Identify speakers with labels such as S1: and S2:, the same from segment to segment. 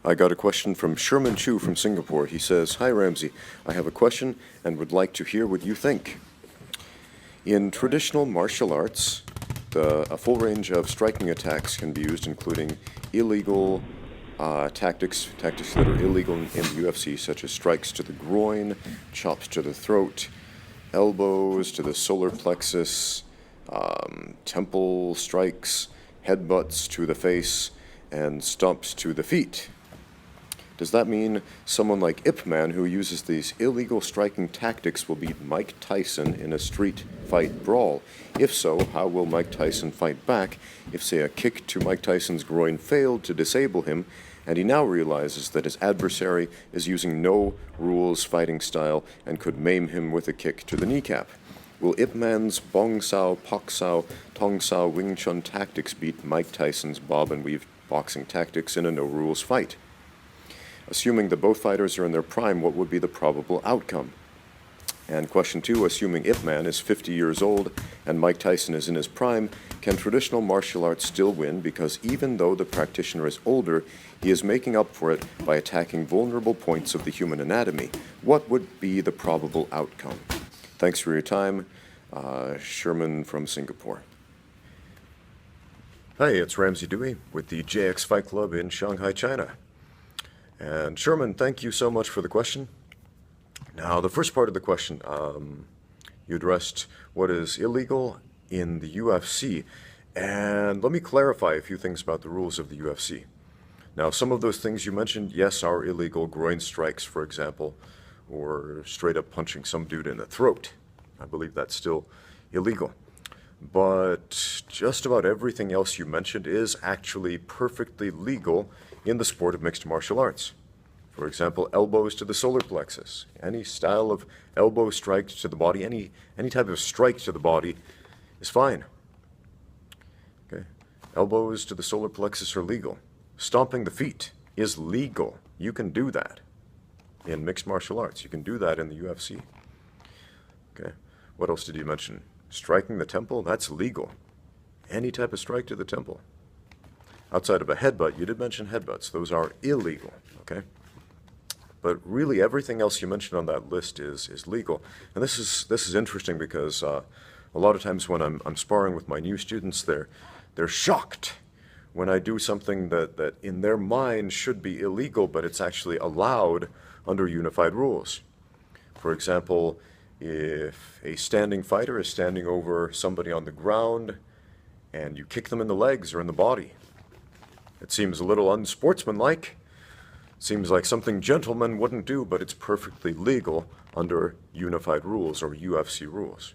S1: I got a question from Sherman Chu from Singapore. He says, "Hi Ramsey, I have a question and would like to hear what you think. In traditional martial arts, a full range of striking attacks can be used, including illegal tactics that are illegal in the UFC, such as strikes to the groin, chops to the throat, elbows to the solar plexus, temple strikes, headbutts to the face, and stomps to the feet. Does that mean someone like Ip Man, who uses these illegal striking tactics, will beat Mike Tyson in a street fight brawl? If so, how will Mike Tyson fight back if, say, a kick to Mike Tyson's groin failed to disable him, and he now realizes that his adversary is using no rules fighting style and could maim him with a kick to the kneecap? Will Ip Man's Bong Sao, Pak Sao, Tong Sao Wing Chun tactics beat Mike Tyson's bob and weave boxing tactics in a no-rules fight? Assuming that both fighters are in their prime, what would be the probable outcome? And question 2, assuming Ip Man is 50 years old and Mike Tyson is in his prime, can traditional martial arts still win? Because even though the practitioner is older, he is making up for it by attacking vulnerable points of the human anatomy. What would be the probable outcome? Thanks for your time, Sherman from Singapore." Hey, it's Ramsey Dewey with the JX Fight Club in Shanghai, China. And Sherman, thank you so much for the question. Now, the first part of the question, you addressed what is illegal in the UFC. And let me clarify a few things about the rules of the UFC. Now, some of those things you mentioned, yes, are illegal. Groin strikes, for example, or straight up punching some dude in the throat. I believe that's still illegal. But just about everything else you mentioned is actually perfectly legal in the sport of mixed martial arts. For example, elbows to the solar plexus. Any style of elbow strike to the body, any type of strike to the body is fine. Okay. Elbows to the solar plexus are legal. Stomping the feet is legal. You can do that in mixed martial arts. You can do that in the UFC. Okay. What else did you mention? Striking the temple, that's legal. Any type of strike to the temple. Outside of a headbutt, you did mention headbutts. Those are illegal, okay? But really everything else you mentioned on that list is legal. And this is interesting because a lot of times when I'm sparring with my new students, they're shocked when I do something that in their mind should be illegal, but it's actually allowed under unified rules. For example, if a standing fighter is standing over somebody on the ground and you kick them in the legs or in the body, it seems a little unsportsmanlike. Seems like something gentlemen wouldn't do, but it's perfectly legal under unified rules or UFC rules.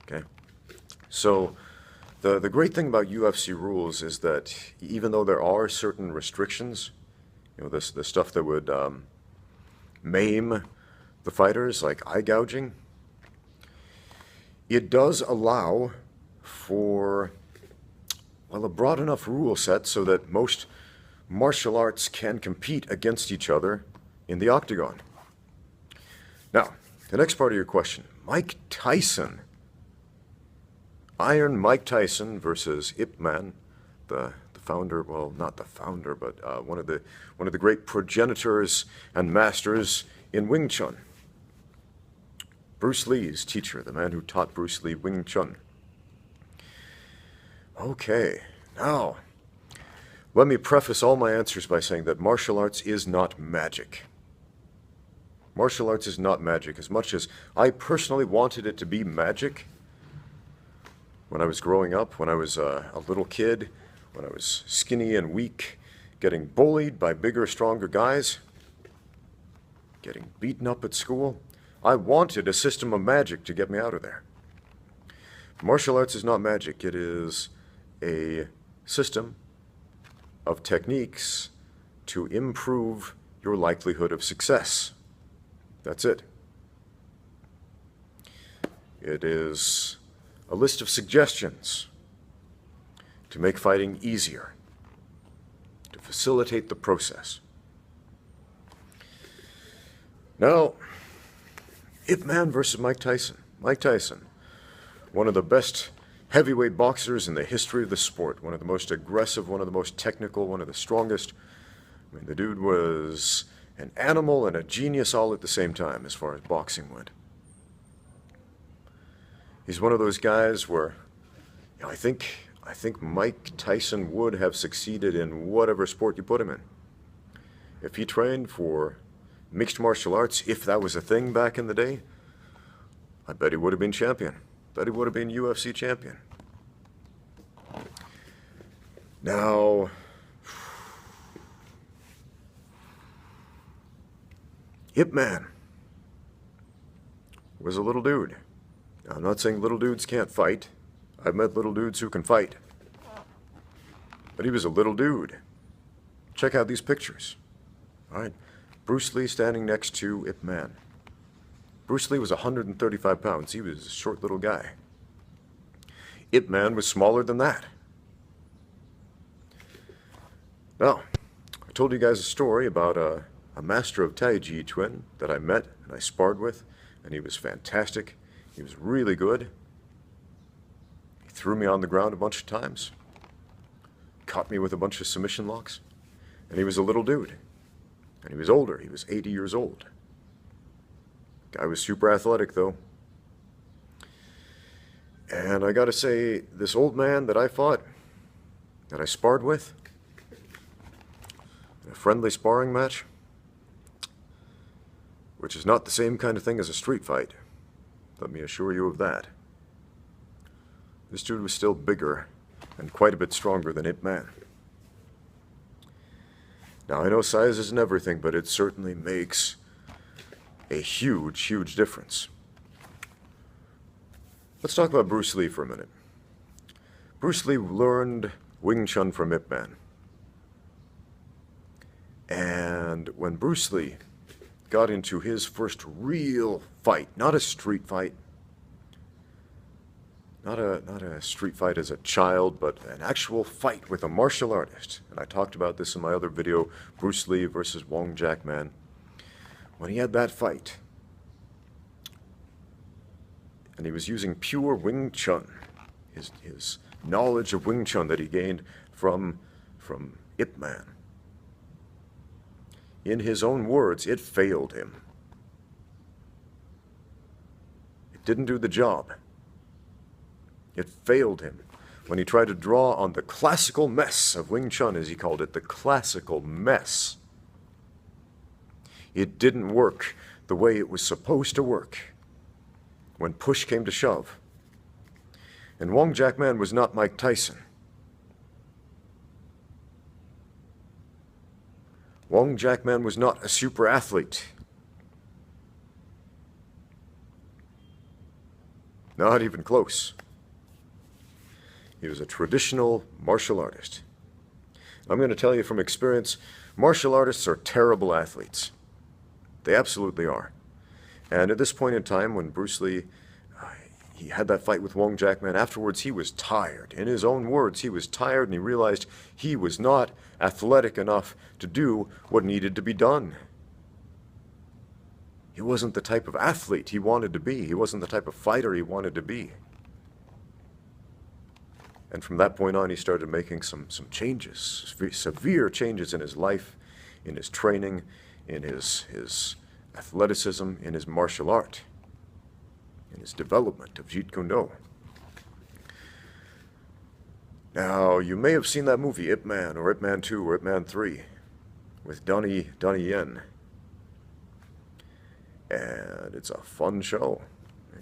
S1: Okay? So the great thing about UFC rules is that even though there are certain restrictions, the stuff that would maim the fighters, like eye gouging, it does allow for, well, a broad enough rule set so that most martial arts can compete against each other in the octagon. Now, the next part of your question, Mike Tyson. Iron Mike Tyson versus Ip Man, the founder, well, not the founder, but one of the great progenitors and masters in Wing Chun. Bruce Lee's teacher, the man who taught Bruce Lee Wing Chun. Okay, now, let me preface all my answers by saying that martial arts is not magic. Martial arts is not magic. As much as I personally wanted it to be magic when I was growing up, when I was a little kid, when I was skinny and weak, getting bullied by bigger, stronger guys, getting beaten up at school, I wanted a system of magic to get me out of there. Martial arts is not magic. It is a system of techniques to improve your likelihood of success. That's it. It is a list of suggestions to make fighting easier, to facilitate the process. Now, Ip Man versus Mike Tyson. Mike Tyson, one of the best heavyweight boxers in the history of the sport, one of the most aggressive, one of the most technical, one of the strongest, I mean, the dude was an animal and a genius all at the same time as far as boxing went. He's one of those guys where, you know, I think Mike Tyson would have succeeded in whatever sport you put him in. If he trained for mixed martial arts, if that was a thing back in the day, I bet he would have been champion. Bet he would have been UFC champion. Now, Ip Man was a little dude. Now, I'm not saying little dudes can't fight. I've met little dudes who can fight. But he was a little dude. Check out these pictures. All right. Bruce Lee standing next to Ip Man. Bruce Lee was 135 pounds. He was a short little guy. Ip Man was smaller than that. Now, I told you guys a story about a master of Tai Chi twin that I met and I sparred with, and he was fantastic. He was really good. He threw me on the ground a bunch of times, caught me with a bunch of submission locks, and he was a little dude. And he was older. He was 80 years old. Guy was super athletic, though. And I gotta say, this old man that I fought, that I sparred with, in a friendly sparring match, which is not the same kind of thing as a street fight, let me assure you of that. This dude was still bigger and quite a bit stronger than Ip Man. Now, I know size isn't everything, but it certainly makes a huge, huge difference. Let's talk about Bruce Lee for a minute. Bruce Lee learned Wing Chun from Ip Man. And when Bruce Lee got into his first real fight, not a street fight, not a street fight as a child, but an actual fight with a martial artist. And I talked about this in my other video, Bruce Lee versus Wong Jack Man. When he had that fight, and he was using pure Wing Chun, his knowledge of Wing Chun that he gained from Ip Man. In his own words, it failed him. It didn't do the job. It failed him when he tried to draw on the classical mess of Wing Chun, as he called it, the classical mess. It didn't work the way it was supposed to work when push came to shove. And Wong Jack Man was not Mike Tyson. Wong Jack Man was not a super athlete. Not even close. He was a traditional martial artist. I'm going to tell you from experience, martial artists are terrible athletes. They absolutely are. And at this point in time, when Bruce Lee, he had that fight with Wong Jack Man, afterwards he was tired. In his own words, he was tired, and he realized he was not athletic enough to do what needed to be done. He wasn't the type of athlete he wanted to be. He wasn't the type of fighter he wanted to be. And from that point on, he started making some changes, severe changes in his life, in his training, in his athleticism, in his martial art, in his development of Jeet Kune Do. Now, you may have seen that movie, Ip Man, or Ip Man 2, or Ip Man 3, with Donnie Yen. And it's a fun show.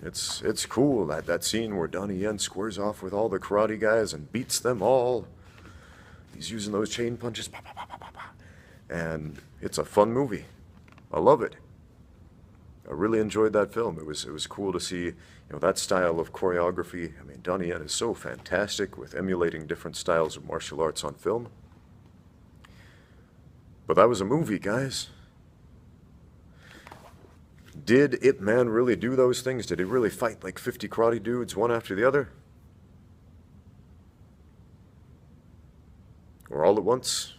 S1: It's cool, that scene where Donnie Yen squares off with all the karate guys and beats them all. He's using those chain punches, bah, bah, bah, bah, bah, bah. And it's a fun movie. I love it. I really enjoyed that film. It was cool to see, that style of choreography. I mean, Donnie Yen is so fantastic with emulating different styles of martial arts on film. But that was a movie, guys. Did Ip Man really do those things? Did he really fight like 50 karate dudes, one after the other? Or all at once?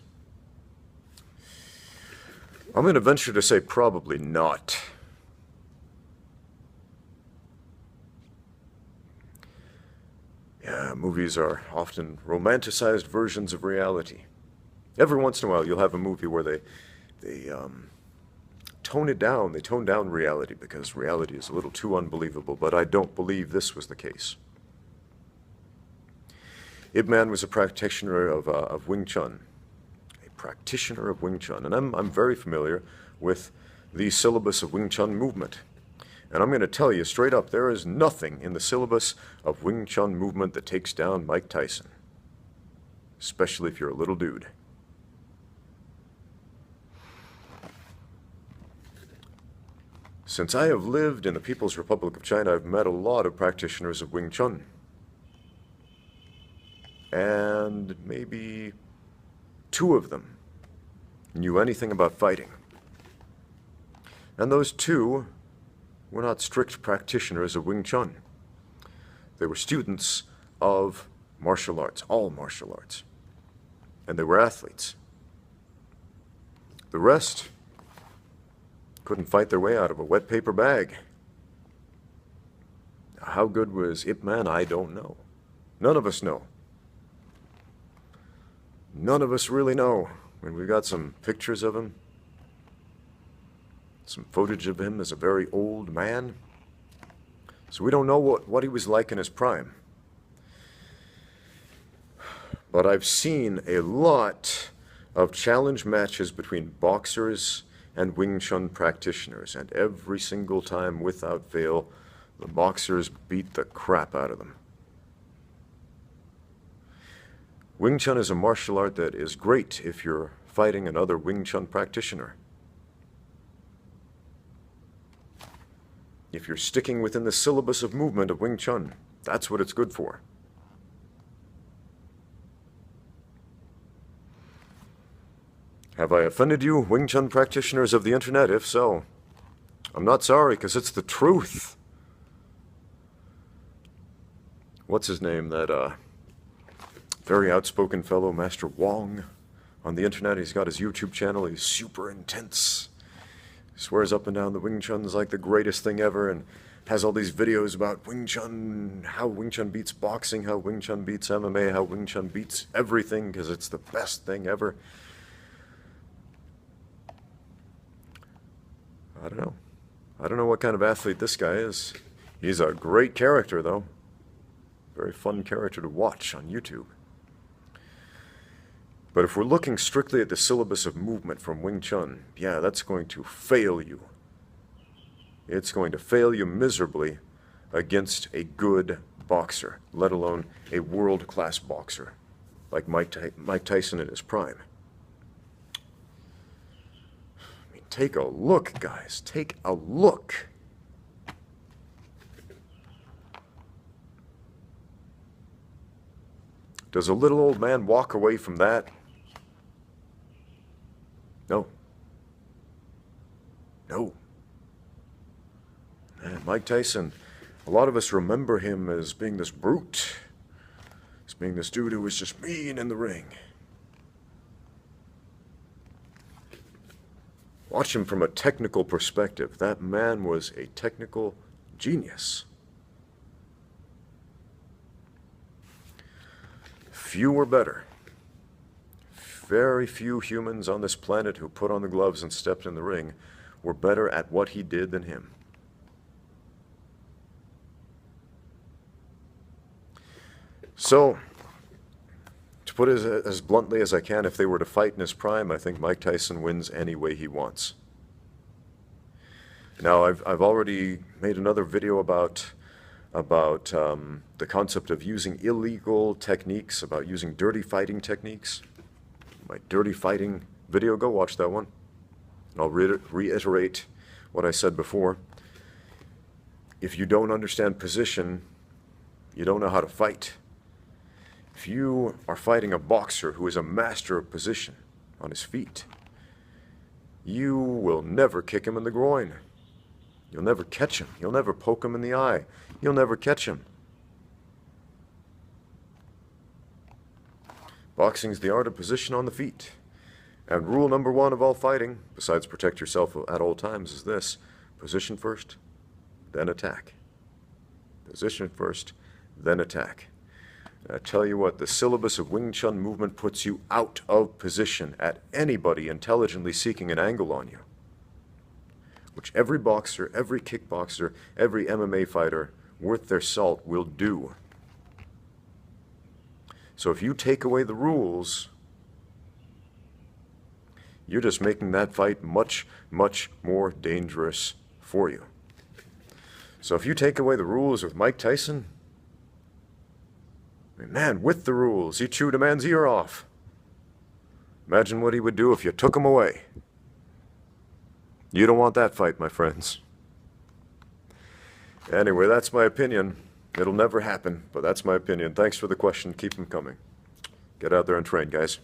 S1: I'm going to venture to say probably not. Yeah, movies are often romanticized versions of reality. Every once in a while, you'll have a movie where they tone it down. They tone down reality because reality is a little too unbelievable, but I don't believe this was the case. Ip Man was a practitioner of Wing Chun. A practitioner of Wing Chun. And I'm very familiar with the syllabus of Wing Chun movement. And I'm going to tell you straight up, there is nothing in the syllabus of Wing Chun movement that takes down Mike Tyson. Especially if you're a little dude. Since I have lived in the People's Republic of China, I've met a lot of practitioners of Wing Chun. And maybe 2 of them knew anything about fighting. And those 2 were not strict practitioners of Wing Chun. They were students of martial arts, all martial arts. And they were athletes. The rest couldn't fight their way out of a wet paper bag. How good was Ip Man? I don't know. None of us know. None of us really know. When we got some pictures of him, some footage of him as a very old man. So we don't know what he was like in his prime. But I've seen a lot of challenge matches between boxers and Wing Chun practitioners, and every single time, without fail, the boxers beat the crap out of them. Wing Chun is a martial art that is great if you're fighting another Wing Chun practitioner. If you're sticking within the syllabus of movement of Wing Chun, that's what it's good for. Have I offended you, Wing Chun practitioners of the internet? If so, I'm not sorry, because it's the truth. What's his name? That very outspoken fellow, Master Wong, on the internet. He's got his YouTube channel. He's super intense. He swears up and down the Wing Chun's like the greatest thing ever, and has all these videos about Wing Chun, how Wing Chun beats boxing, how Wing Chun beats MMA, how Wing Chun beats everything, because it's the best thing ever. I don't know. I don't know what kind of athlete this guy is. He's a great character, though. Very fun character to watch on YouTube. But if we're looking strictly at the syllabus of movement from Wing Chun, yeah, that's going to fail you. It's going to fail you miserably against a good boxer, let alone a world-class boxer like Mike Tyson in his prime. Take a look, guys. Take a look. Does a little old man walk away from that? No. No. Man, Mike Tyson, a lot of us remember him as being this brute, as being this dude who was just mean in the ring. Watch him from a technical perspective. That man was a technical genius. Few were better. Very few humans on this planet who put on the gloves and stepped in the ring were better at what he did than him. So, to put it as bluntly as I can, if they were to fight in his prime, I think Mike Tyson wins any way he wants. Now, I've already made another video about the concept of using illegal techniques, about using dirty fighting techniques. My dirty fighting video, go watch that one. And I'll reiterate what I said before. If you don't understand position, you don't know how to fight. If you are fighting a boxer who is a master of position on his feet, you will never kick him in the groin. You'll never catch him. You'll never poke him in the eye. You'll never catch him. Boxing is the art of position on the feet. And rule number 1 of all fighting, besides protect yourself at all times, is this: position first, then attack. Position first, then attack. I tell you what, the syllabus of Wing Chun movement puts you out of position at anybody intelligently seeking an angle on you, which every boxer, every kickboxer, every MMA fighter worth their salt will do. So if you take away the rules, you're just making that fight much, much more dangerous for you. So if you take away the rules with Mike Tyson, man, with the rules, he chewed a man's ear off. Imagine what he would do if you took him away. You don't want that fight, my friends. Anyway, that's my opinion. It'll never happen, but that's my opinion. Thanks for the question. Keep them coming. Get out there and train, guys.